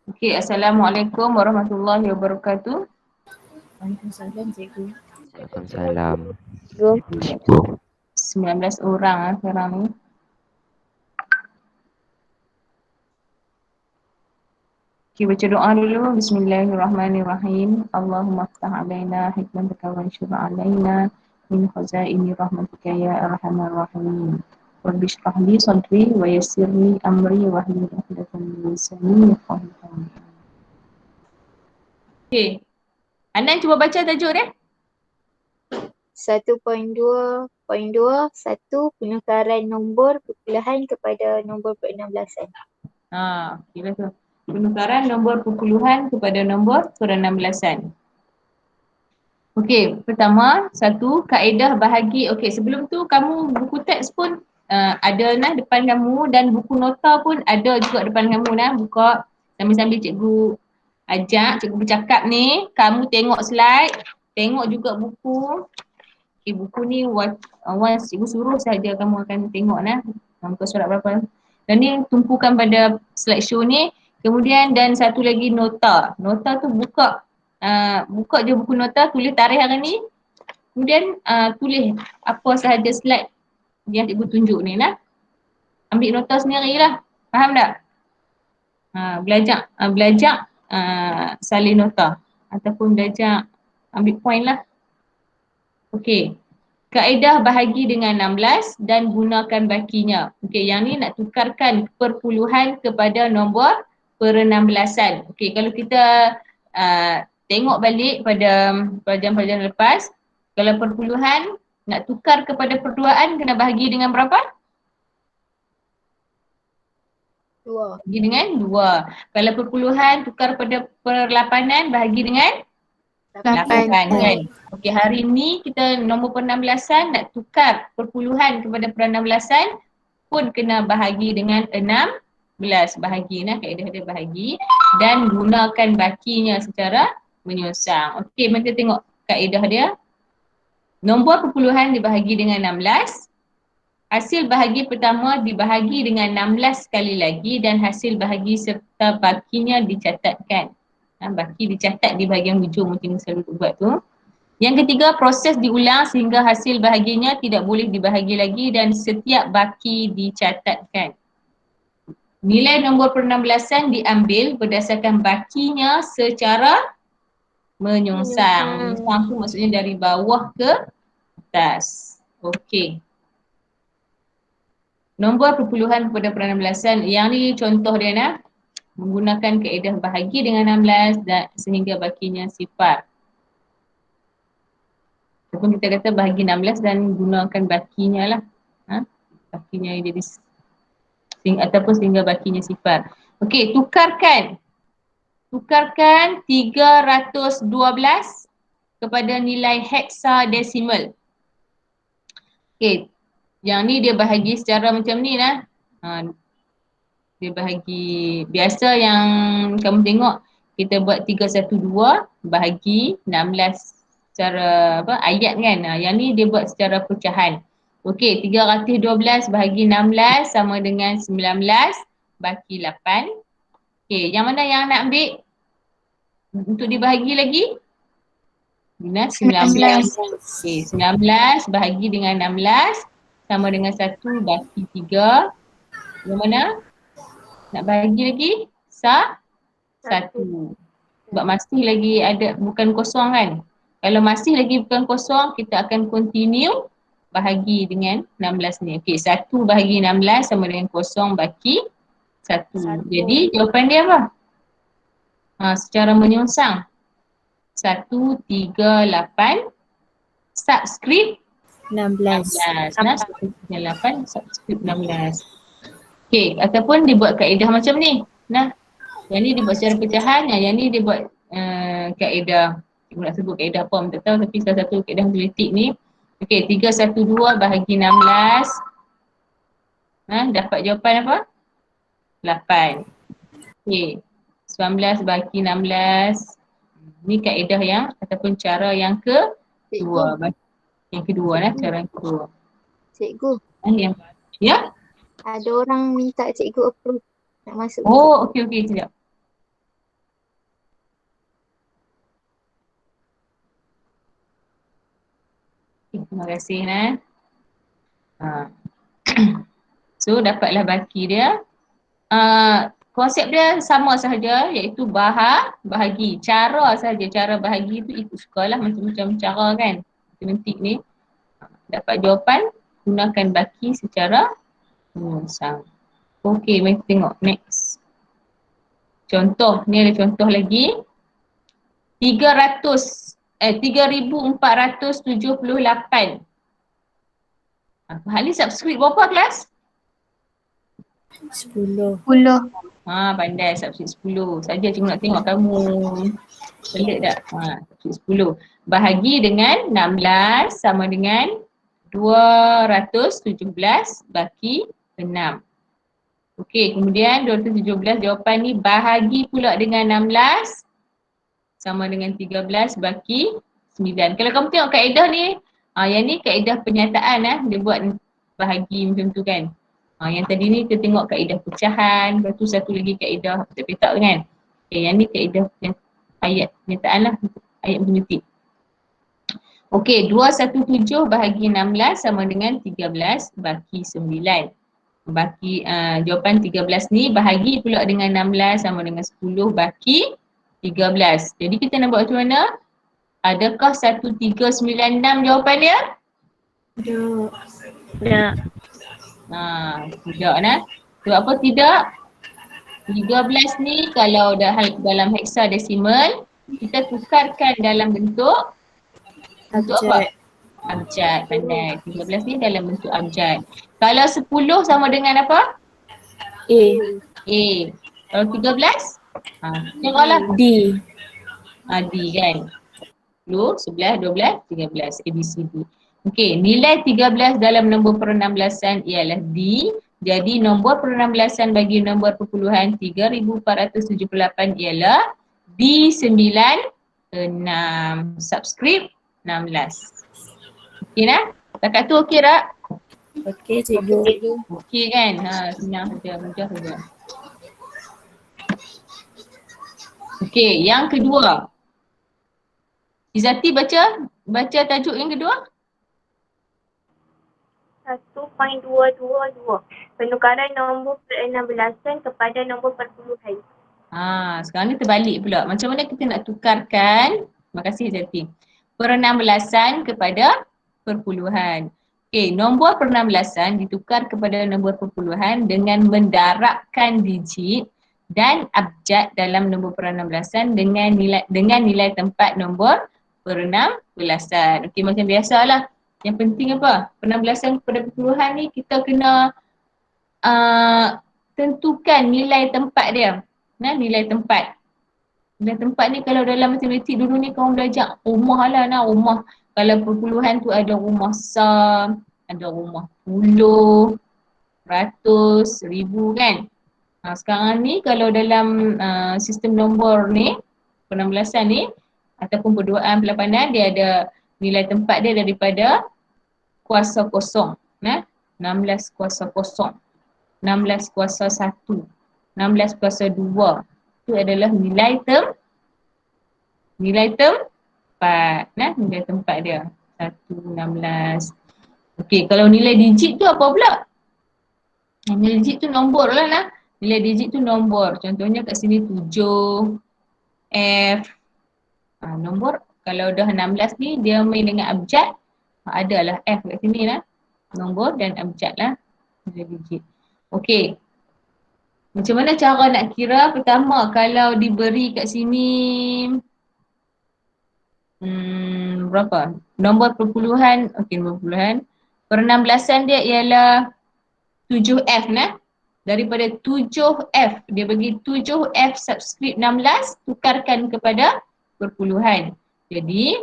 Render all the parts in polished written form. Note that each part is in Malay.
Okey, Assalamualaikum warahmatullahi wabarakatuh. Waalaikumsalam cikgu. Waalaikumsalam. 19 orang sekarang ni. Okey, baca doa dulu. Bismillahirrahmanirrahim. Allahumma aftah alaina hikmataka wa anshur alaina min khazaini rahmatika ya arhamar rahimin. Rabbi shrah li sadri wa yassir li amri wa hlul 'uqdatam min lisani yafqahu qawli. Okey. Anan cuba baca tajuk dia. 1.2.2 1. Penukaran nombor perpuluhan kepada nombor per-16an. Kira tu. Penukaran nombor perpuluhan kepada nombor per-16an. Okey, pertama, satu, kaedah bahagi. Okey, sebelum tu kamu buku teks pun ada nah depan kamu dan buku nota pun ada juga depan kamu nah. Buka sambil-sambil cikgu ajak, cikgu bercakap ni, kamu tengok slide, tengok juga buku. Okey, buku ni once cikgu suruh saja kamu akan tengok nah. Muka surat berapa. Dan ni tumpukan pada slideshow ni. Kemudian dan satu lagi nota. Nota tu buka je buku nota, tulis tarikh hari ni. Kemudian tulis apa sahaja slide yang cikgu tunjuk ni lah. Ambil nota sendirilah. Faham tak? Belajar salin nota ataupun belajar ambil point lah. Okey. Kaedah bahagi dengan 16 dan gunakan bakinya. Okey, yang ni nak tukarkan perpuluhan kepada nombor per-16an. Okey, kalau kita tengok balik pada pelajaran-pelajaran lepas, kalau perpuluhan nak tukar kepada perduaan kena bahagi dengan berapa? 2. Bahagi dengan 2. Kalau perpuluhan tukar pada per-8an bahagi dengan 8 kan. Okey, hari ni kita nombor per-16an nak tukar perpuluhan kepada per-16an pun kena bahagi dengan 16. Bahagi nah, kaedah dia bahagi dan gunakan bakinya secara menyunsang. Okey, mari kita tengok kaedah dia. Nombor perpuluhan dibahagi dengan 16. Hasil bahagi pertama dibahagi dengan 16 sekali lagi dan hasil bahagi serta bakinya dicatatkan. Baki dicatat di bahagian hujung macam selalu buat tu. Yang ketiga, proses diulang sehingga hasil bahaginya tidak boleh dibahagi lagi dan setiap baki dicatatkan. Nilai nombor per-16an diambil berdasarkan bakinya secara menyunsang. Menyunsang tu maksudnya dari bawah ke atas. Okey. Nombor perpuluhan kepada per-16an, yang ni contoh dia nah. Menggunakan kaedah bahagi dengan 16 dan sehingga bakinya sifar. Ataupun kita kata bahagi 16 dan gunakan bakinya lah. Bakinya jadi ataupun sehingga bakinya sifar. Okey, tukarkan 312 kepada nilai heksadesimal. Okey, yang ni dia bahagi secara macam ni lah. Dia bahagi biasa yang kamu tengok kita buat 312 bahagi 16 secara ayat kan. Yang ni dia buat secara pecahan. Okey, 312 bahagi 16 sama dengan 19 baki 8. Okey, yang mana yang nak ambil untuk dibahagi lagi? 19. Okey, 19 bahagi dengan 16 sama dengan 1 baki 3. Yang mana? Nak bahagi lagi? 1. Sebab masih lagi ada bukan kosong kan. Kalau masih lagi bukan kosong, kita akan continue bahagi dengan 16 ni. Okey, 1 bahagi 16 sama dengan kosong baki 1. Jadi jawapan dia apa? Secara menyunsang. 138 subscript 16. 138 subscript 16. Okey, ataupun dibuat kaedah macam ni. Nah, yang ni dibuat secara pecahan, yang ni dia buat kaedah, cikgu nak sebut kaedah apa pun tak tahu, tapi salah satu kaedah analitik ni. Okey, 312 bahagi 16. Dapat jawapan apa? 8. Okey, 19 bahagi 16. Ni kaedah yang ataupun cara yang kedua. Yang kedua lah, cara yang kedua. Cikgu. Ya? Ada orang minta cikgu approve nak masuk. Oh, okey, sekejap. Terima kasih nah. So dapatlah baki dia. Konsep dia sama sahaja iaitu bahagi. Cara sahaja, cara bahagi tu ikut sukalah macam-macam cara kan. Matematik ni. Dapat jawapan, gunakan baki secara menyunsang. Okey, mari kita tengok next. Contoh, ni ada contoh lagi. 3,478. Hal ni subscribe berapa kelas? 10. Pandai subscribe 10. Saja cikgu nak tengok kamu. Pelik tak? Subscribe 10. Bahagi dengan 16 sama dengan 217 baki 6. Okey, kemudian 217 jawapan ni bahagi pula dengan 16 sama dengan 13 baki 9. Kalau kamu tengok kaedah ni, yang ni kaedah penyataan dia buat bahagi macam tu kan. Yang tadi ni kita tengok kaedah pecahan, lepas tu satu lagi kaedah petak-petak kan. Okay, yang ni kaedah ayat penyataan lah, ayat matematik. Okey, 217 bahagi 16 sama dengan 13 baki 9. Baki jawapan 13 ni bahagi pula dengan 16 sama dengan 10 baki 13. Jadi kita nak buat macam mana? Adakah 1396 jawapan dia? Tak. Tidak nah. Sebab apa tidak? 13 ni kalau dalam hexadesimal kita tukarkan dalam bentuk apa? Abjad. Pandai. 13 ni dalam bentuk abjad. Kalau 10 sama dengan apa? A. Kalau 13? Tengoklah. D. D kan. 10, 11, 12, 13. ABCD. Okey, nilai 13 dalam nombor per-16an ialah D. Jadi nombor per-16an bagi nombor perpuluhan 3,478 ialah D96. Subscribe 16. Okey nah? Takat tu okey tak? Okey cikgu. Okey kan? Senang saja, mudah saja. Okey, yang kedua. Izzati baca tajuk yang kedua. 1.222 penukaran nombor per-16an kepada nombor perpuluhan. Sekarang ni terbalik pula. Macam mana kita nak tukarkan? Terima kasih Izzati. Per-16an kepada perpuluhan. Okey, nombor per-16an ditukar kepada nombor perpuluhan dengan mendarabkan digit dan abjad dalam nombor per-16an dengan nilai tempat nombor per-16an. Okey, macam biasalah. Yang penting apa? Per-16an kepada perpuluhan ni kita kena tentukan nilai tempat dia. Nilai tempat. Nilai tempat ni kalau dalam matematik dulu ni kamu belajar rumah lah rumah. Kalau perpuluhan tu ada rumah sum, ada rumah puluh, ratus, ribu kan. Sekarang ni kalau dalam sistem nombor ni, per-16an ni ataupun perduaan pelapanan dia ada nilai tempat dia daripada kuasa kosong. 16 kuasa kosong, 16 kuasa 1, 16 kuasa 2. Itu adalah nilai tempat. Nilai tempat dia. 1, 16. Okey, kalau nilai digit tu apa pula? Nilai digit tu nombor lah. Nilai digit tu nombor. Contohnya kat sini 7, F. Nombor kalau dah 16 ni dia main dengan abjad. Adalah F kat sini lah. Nombor dan abjad lah. Nilai digit. Okey. Macam mana cara nak kira? Pertama, kalau diberi kat sini berapa? Nombor perpuluhan, okey nombor perpuluhan. Per-16an dia ialah 7F Daripada 7F, dia bagi 7F subscript 16, tukarkan kepada perpuluhan. Jadi,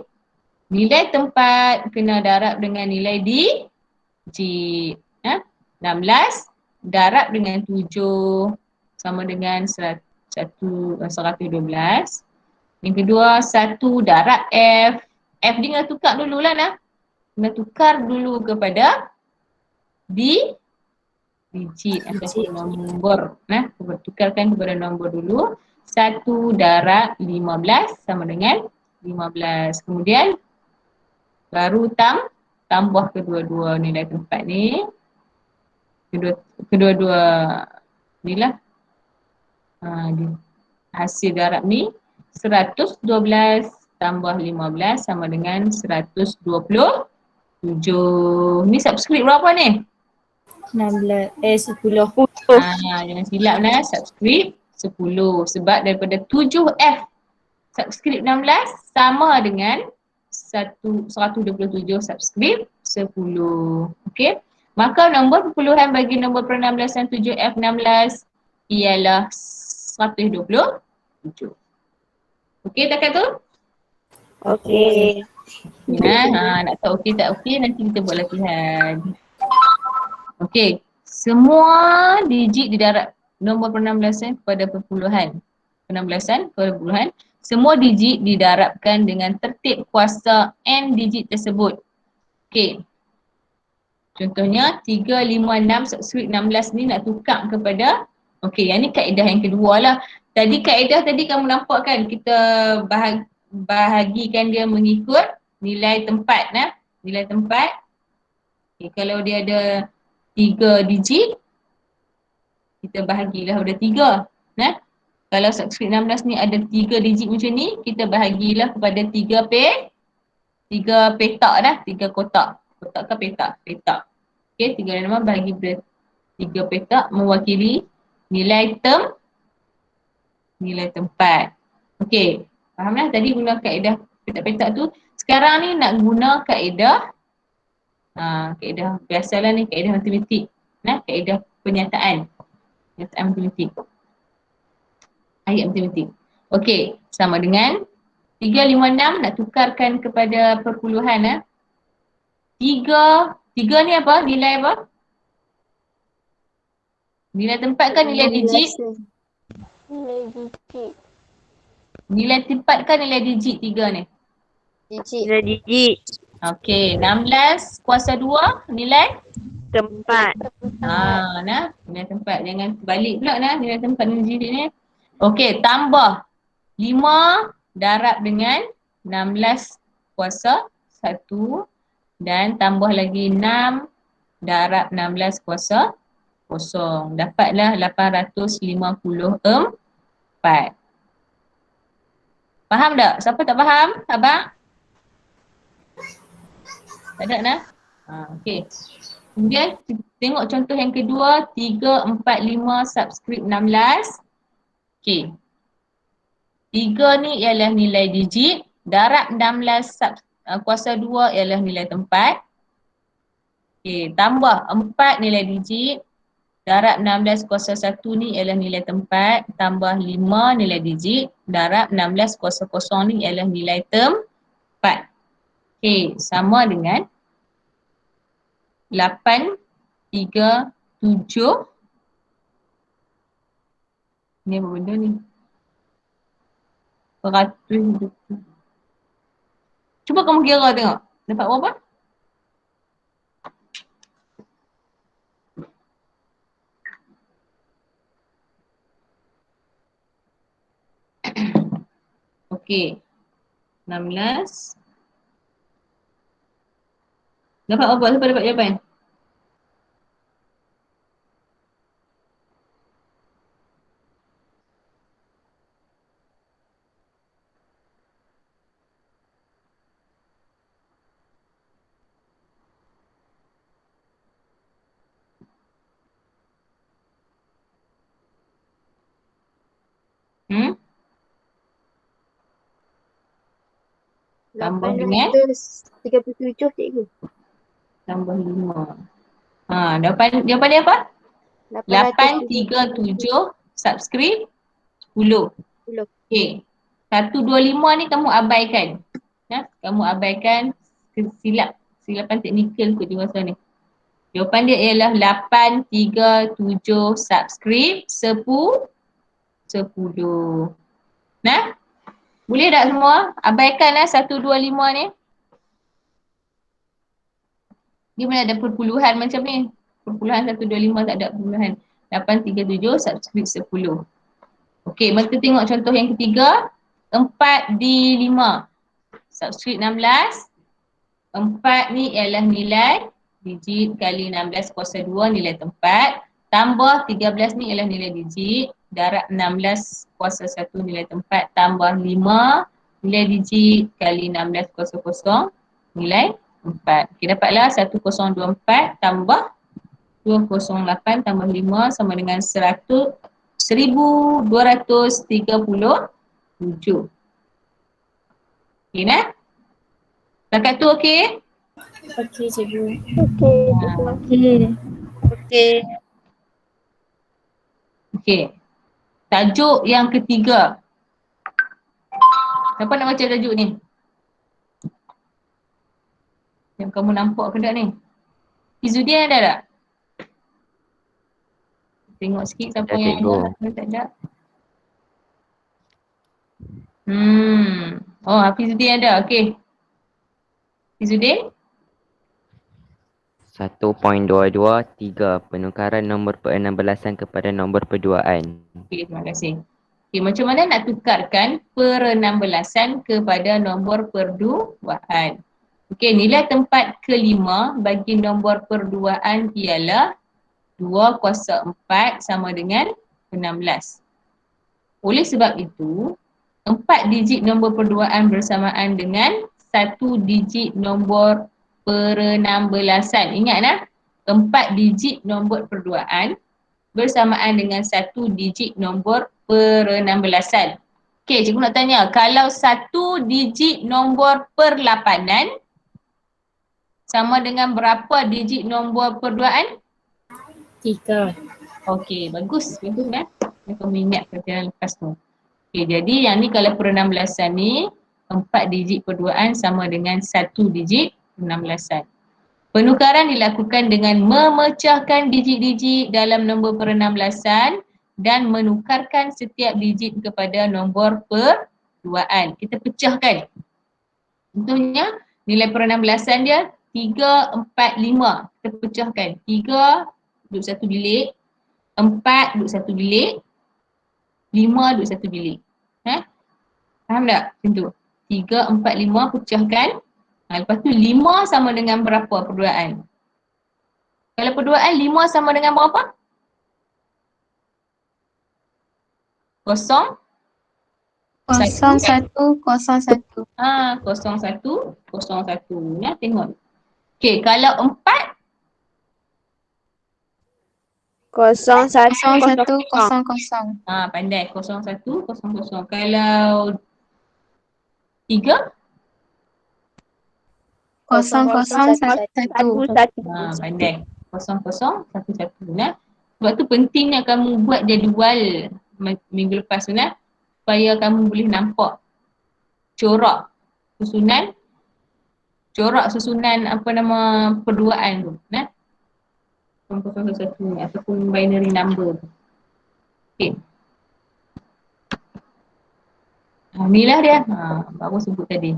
nilai tempat kena darab dengan nilai digit. 16 darab dengan 7 sama dengan 112. Yang kedua, 1 darab F. F dia kena tukar dulu lah Kena tukar dulu kepada digit ataupun nombor. Tukarkan kepada nombor dulu. 1 darab 15 sama dengan 15. Kemudian baru tambah kedua-dua nilai tempat ni. Kedua-dua ni lah. Hasil darab ni 112 tambah 15 sama dengan 127. Ni subscript berapa ni? 10. Jangan silap lah, subscript 10 sebab daripada 7F subscript 16 sama dengan 127 subscript 10. Okey. Maka nombor perpuluhan bagi nombor per-16an 7F16 ialah 127. Okey takat tu? Okey. Nak tahu okey tak okey nanti kita buat latihan. Okey. Semua digit didarab nombor per-16an kepada perpuluhan. Per-16an kepada perpuluhan. Semua digit didarabkan dengan tertib kuasa n digit tersebut. Okey. Contohnya 3, 5, 6 subscript 16 ni nak tukar kepada, okey yang ni kaedah yang kedua lah. Tadi kaedah tadi kamu nampak kan kita bahagikan dia mengikut nilai tempat nah. Nilai tempat. Okay, kalau dia ada 3 digit kita bahagilah pada 3 nah. Kalau subscript 16 ni ada 3 digit macam ni kita bahagilah kepada 3 petak dah, 3 kotak. Kotak ke petak? Petak. Okey, 3 dan 6 bahagi pada 3 petak mewakili nilai nilai tempat. Okey, fahamlah tadi guna kaedah petak-petak tu. Sekarang ni nak guna kaedah kaedah biasalah ni, kaedah matematik. Nah, kaedah penyataan. Penyataan matematik. Ayat matematik. Okey, sama dengan 3, 5, 6 nak tukarkan kepada perpuluhan 3 ni apa? Nilai apa? Nilai tempat kan nilai digit? Nilai digit. Nilai tempat kan nilai digit 3 ni? Digit. Nilai digit. Okey, 16 kuasa 2 nilai? Tempat. Nah, nilai tempat. Jangan balik pula nah nilai tempat nilai digit ni. Okey, tambah 5 darab dengan 16 kuasa 1 dan tambah lagi 6 darab 16 kuasa 0. Dapatlah 854. Faham tak? Siapa tak faham? Abang? Tak ada nah? Okey. Kemudian tengok contoh yang kedua 3, 4, 5 subscript 16. Okey. 3 ni ialah nilai digit, darab 16 kuasa 2 ialah nilai tempat. Okey, tambah 4 nilai digit, darab 16 kuasa 1 ni ialah nilai tempat, tambah 5 nilai digit, darab 16 kuasa 0 ni ialah nilai tempat. Okey, sama dengan 8, 3, 7. Ni apa benda ni? 100. Cuba kamu kira tengok. Dapat berapa? Okey. 16. Dapat apa? Siapa dapat jawapan? Tambah dengan 837 cikgu. tambah 5. Jawapan dia apa? 837 subscript 10. 10. Okey. 125 ni kamu abaikan. Kamu abaikan silapan teknikal kot dia masa ni. Jawapan dia ialah 837 subscript 10. Nah? Boleh tak semua? Abaikanlah 125 ni. Dia mana ada perpuluhan macam ni. Perpuluhan 125 tak ada perpuluhan. 837 subscript 10. Okey, maka tengok contoh yang ketiga. 4 di 5. Subscript 16. 4 ni ialah nilai digit kali 16 kuasa 2 nilai tempat. Tambah 13 ni ialah nilai digit darab 16 kuasa 1 nilai tempat. Tambah 5 nilai digit kali 16 kuasa 0 nilai 4. Okay, dapatlah 1024 tambah 208 tambah 5 sama dengan 1237. Okay, nah? Setakat tu okey? Okey, cikgu. Okey. Okey. Okey. Okey. Tajuk yang ketiga. Siapa nak baca tajuk ni? Yang kamu nampak ke tak ni? Izzuddin ada tak? Tengok sikit siapa Ya, yang cikgu. ada. Ada tak ada? Oh, Hafizuddin ada. Okey. Hafizuddin? 1.223 penukaran nombor per-16an kepada nombor perduaan. Okey, terima kasih. Okey, macam mana nak tukarkan per-16an kepada nombor perduaan? Okey, nilai tempat kelima bagi nombor perduaan ialah 2 kuasa 4 sama dengan 16. Oleh sebab itu, 4 digit nombor perduaan bersamaan dengan 1 digit nombor per-16an. Ingat nah, 4 digit nombor perduaan bersamaan dengan 1 digit nombor per-16an. Okey, cikgu nak tanya, kalau 1 digit nombor per-8an sama dengan berapa digit nombor perduaan? 3. Okey, bagus. Bagus kan? Kamu ingat pelajaran lepas tu. Okey, jadi yang ni kalau per-16an ni 4 digit perduaan sama dengan 1 digit 16an. Penukaran dilakukan dengan memecahkan digit-digit dalam nombor per-16an dan menukarkan setiap digit kepada nombor perduaan. Kita pecahkan. Contohnya nilai per-16an dia 3, 4, 5. Kita pecahkan. 3 duduk 1 bilik, 4 duduk 1 bilik, 5 duduk 1 bilik. Faham tak? Macam tu. 3, 4, 5 pecahkan. Lepas tu 5 sama dengan berapa perduaan? Kalau perduaan 5 sama dengan berapa? 0, 0101. 01, 01. Ya, tengok. Okey, kalau 4, 0100. pandai. 0100. Kalau 3, 0011. pandai. 0011. Nah. Sebab tu pentingnya kamu buat jadual minggu lepas tu nah, supaya kamu boleh nampak corak susunan apa nama perduaan tu nah. 001 ni ataupun binary number tu. Okey. Inilah dia. Baru sebut tadi.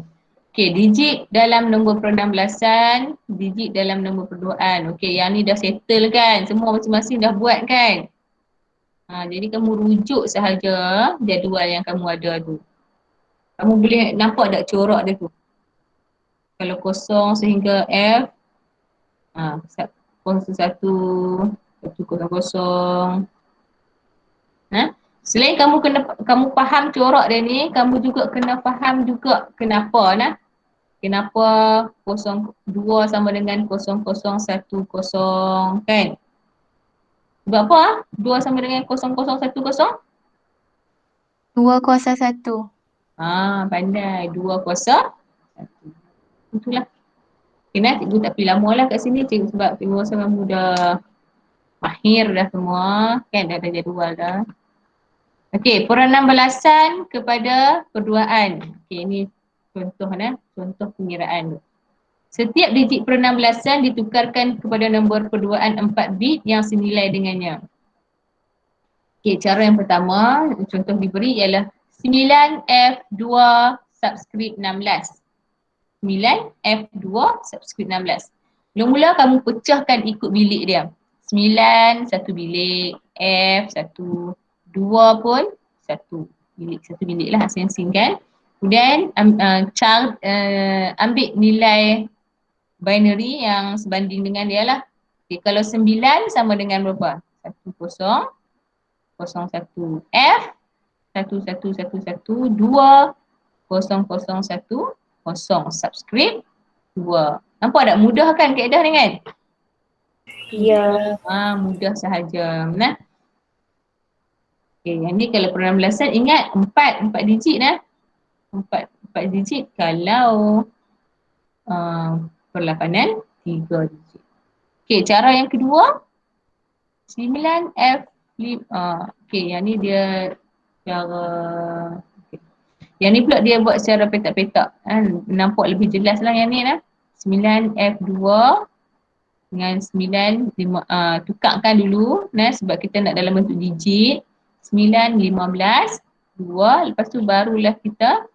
Okey, digit dalam nombor per-16an, digit dalam nombor perduaan. Okey, yang ni dah settle kan? Semua masing-masing dah buat kan? Jadi kamu rujuk sahaja jadual yang kamu ada tu. Kamu boleh nampak tak corak dia tu? Kalau 0 sehingga F, 01, 100. Selain kamu faham corak dia ni, kamu juga kena faham juga kenapa nah. Kenapa 02 sama dengan 0010 kan? Sebab apa? 2 sama dengan 0010? 2 kuasa 1. Pandai. 2 kuasa 1. Itulah. Kena cikgu tak pergi lama lah kat sini cikgu sebab cikgu rasa kamu dah mahir dah semua. Kan dah ada jadual dah. Okey, per-16an kepada perduaan. Okey, ini contoh contoh pengiraan. Setiap digit per-16an ditukarkan kepada nombor perduaan 4 bit yang senilai dengannya. Okey, cara yang pertama, contoh diberi ialah 9F2 subscript 16. 9F2 subscript 16. Mula-mula kamu pecahkan ikut bilik dia. 9, 1 bilik, F, 1, 2 pun 1 bilik. 1 bilik lah asing-asing kan. Kemudian ambil nilai binary yang sebanding dengan dia lah. Okay, kalau 9 sama dengan berapa? 10, 01 F 1111 2 0010 subscript 2. Nampak tak mudah kan kaedah ni kan? Ya. Mudah sahaja. Nah. Okay, yang ni kalau penambelasan ingat 4 digit nah. 4 digit kalau perlapanan 3 digit. Okay, cara yang kedua 9F5. Okay, yang ni dia cara yang ni pula dia buat secara petak-petak kan. Nampak lebih jelas lah yang ni lah. 9F2 dengan 9 tukarkan dulu nah sebab kita nak dalam bentuk digit. 9, 15, 2. Lepas tu barulah kita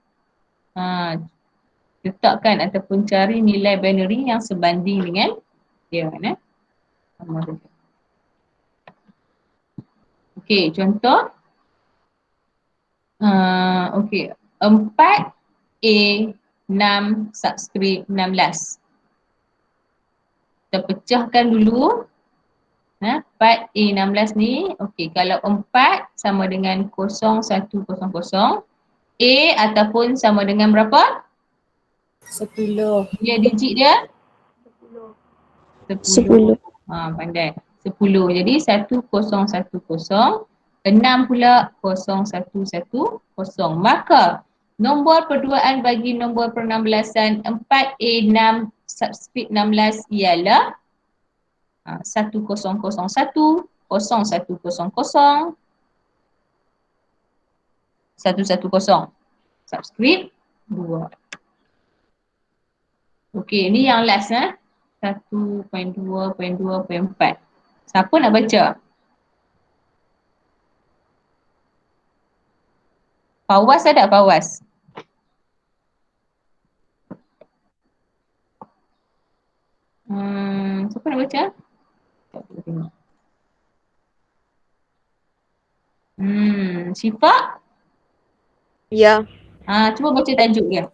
letakkan ataupun cari nilai binary yang sebanding dengan dia kan. Okey, contoh. Okey, 4A6 subscript 16. Kita pecahkan dulu. 4A16 ni, okey, kalau 4 sama dengan 0100, A ataupun sama dengan berapa? 10. Dia digit dia? 10. Pandai. 10. Jadi 1010, 6 pula 0110. Maka nombor perduaan bagi nombor penambelasan 4A6 subscript 16 ialah 1001 0100 110 subscript 2. Okey, ni yang last 1.2.2.4. Siapa nak baca? Fawaz ada Fawaz? Siapa nak baca? Syifa? Ya. Cuba baca tajuk dia.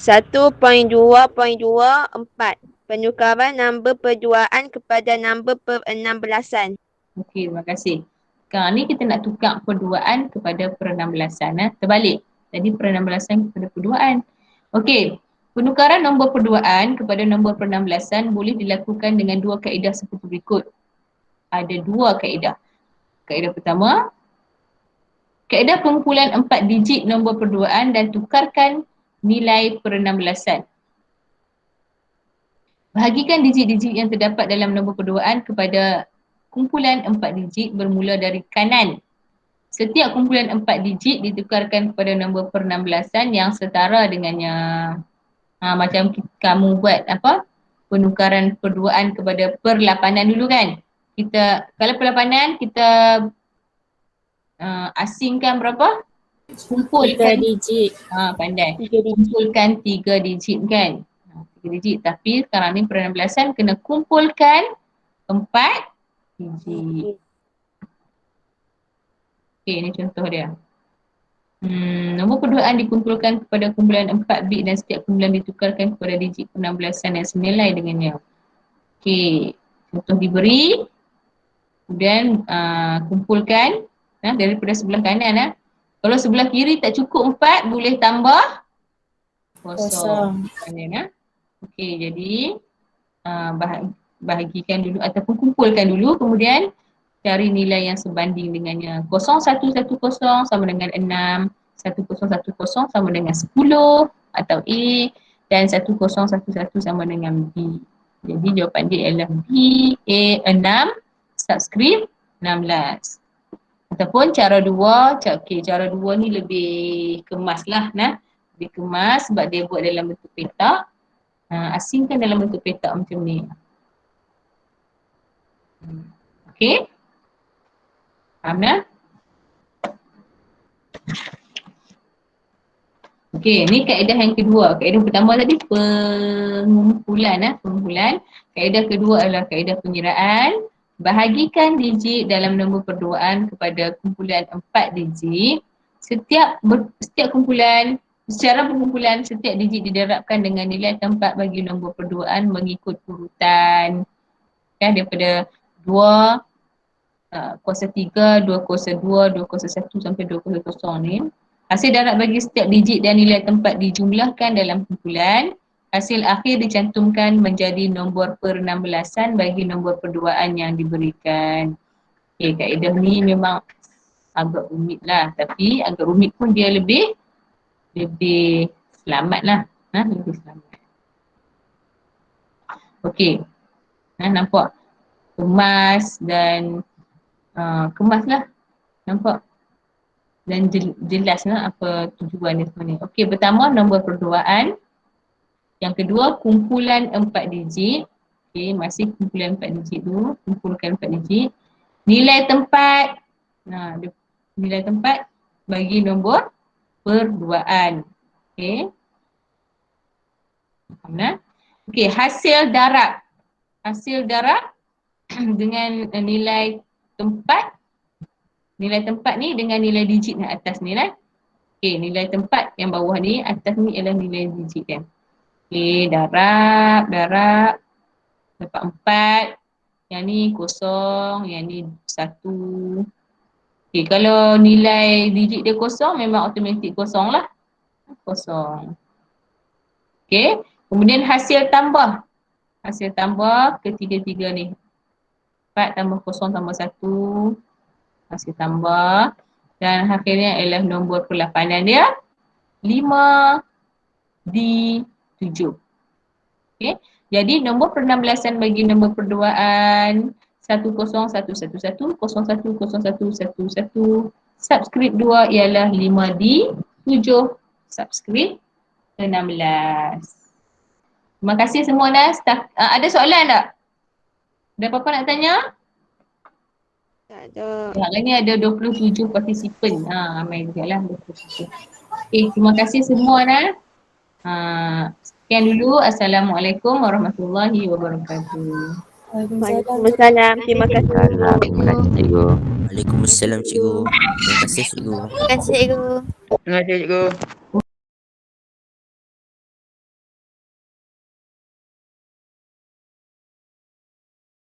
1.2.24. Penukaran nombor perduaan kepada nombor penambelasan. Okey, terima kasih. Sekarang ni kita nak tukar perduaan kepada penambelasan. Terbalik. Jadi penambelasan kepada perduaan. Okey, penukaran nombor perduaan kepada nombor penambelasan boleh dilakukan dengan dua kaedah seperti berikut. Ada dua kaedah. Kaedah pertama, kaedah pengumpulan 4 digit nombor perduaan dan tukarkan nilai penambelasan. Bahagikan digit-digit yang terdapat dalam nombor perduaan kepada kumpulan 4 digit bermula dari kanan. Setiap kumpulan 4 digit ditukarkan kepada nombor penambelasan yang setara dengannya. Macam kamu buat penukaran perduaan kepada perlapanan dulu kan. Kalau perlapanan kita asingkan berapa? Kumpulkan 3 digit. Pandai. Kumpulkan 3 digit kan. 3 digit. Tapi sekarang ni penambelasan kena kumpulkan 4 digit. Okey, ni contoh dia. Nombor perduaan dikumpulkan kepada kumpulan 4 bit dan setiap kumpulan ditukarkan kepada digit penambelasan yang senilai dengannya. Okey, contoh diberi. Kemudian kumpulkan daripada sebelah kanan. Kalau sebelah kiri tak cukup 4, boleh tambah kosong. Okey, jadi bahagikan dulu ataupun kumpulkan dulu, kemudian cari nilai yang sebanding dengannya. 0110 sama dengan 6, 1010 sama dengan 10 atau A, dan 1011 sama dengan B. Jadi jawapan dia ialah B, A6 subscript 16. Ataupun cara dua, cara dua ni lebih kemas lah lebih kemas sebab dia buat dalam bentuk petak. Asingkan dalam bentuk petak macam ni. Okey. Faham tak? Okey, ni kaedah yang kedua. Kaedah pertama tadi pengumpulan. Kaedah kedua adalah kaedah pengiraan. Bahagikan digit dalam nombor perduaan kepada kumpulan 4 digit. Setiap kumpulan Secara pengumpulan setiap digit diterapkan dengan nilai tempat bagi nombor perduaan mengikut urutan kan daripada 2 kuasa 3, 2 kuasa 2, 2 kuasa 1 sampai 2 kuasa 0 ni. Hasil darab bagi setiap digit dan nilai tempat dijumlahkan dalam kumpulan. Hasil akhir dicantumkan menjadi nombor per-16an bagi nombor perduaan yang diberikan. Okay, kaedah ni memang agak rumit lah. Tapi agak rumit pun dia lebih selamat lah. Lebih selamat. Okay. Nampak? Kemas dan kemas lah. Nampak? Dan jelas lah apa tujuan dia sebenarnya. Okey, pertama nombor perduaan. Yang kedua kumpulan 4 digit. Okey, masih kumpulan 4 digit tu. Kumpulkan 4 digit. Nilai tempat. Nilai tempat bagi nombor perduaan. Okey. Okey, hasil darab. Hasil darab dengan nilai tempat. Nilai tempat ni dengan nilai digit yang atas ni lah. Okey, nilai tempat yang bawah ni, atas ni ialah nilai digit kan. Okey, darab. Dapat 4. Yang ni kosong, yang ni 1. Okey, kalau nilai digit dia kosong, memang automatik kosong lah. Kosong. Okey, kemudian hasil tambah. Hasil tambah ketiga-tiga ni. 4 tambah 0 tambah 1. Hasil tambah. Dan akhirnya ialah nombor perlapanan dia 5D7. Okay. Jadi nombor per-16an bagi nombor perduaan 10111 010111. Subscript 2 ialah 5D7. Subscript 16. Terima kasih semua Nas. Ada soalan tak? Ada apa-apa nak tanya? Tak ada. Hari ni ada 27 partisipan. Ramai juga lah 27. Okay, terima kasih semua Nas. Sekian dulu. Assalamualaikum warahmatullahi wabarakatuh. Waalaikumsalam. Terima kasih. Terima kasih cikgu. Waalaikumsalam cikgu. Terima kasih cikgu. Terima kasih cikgu. Terima kasih cikgu.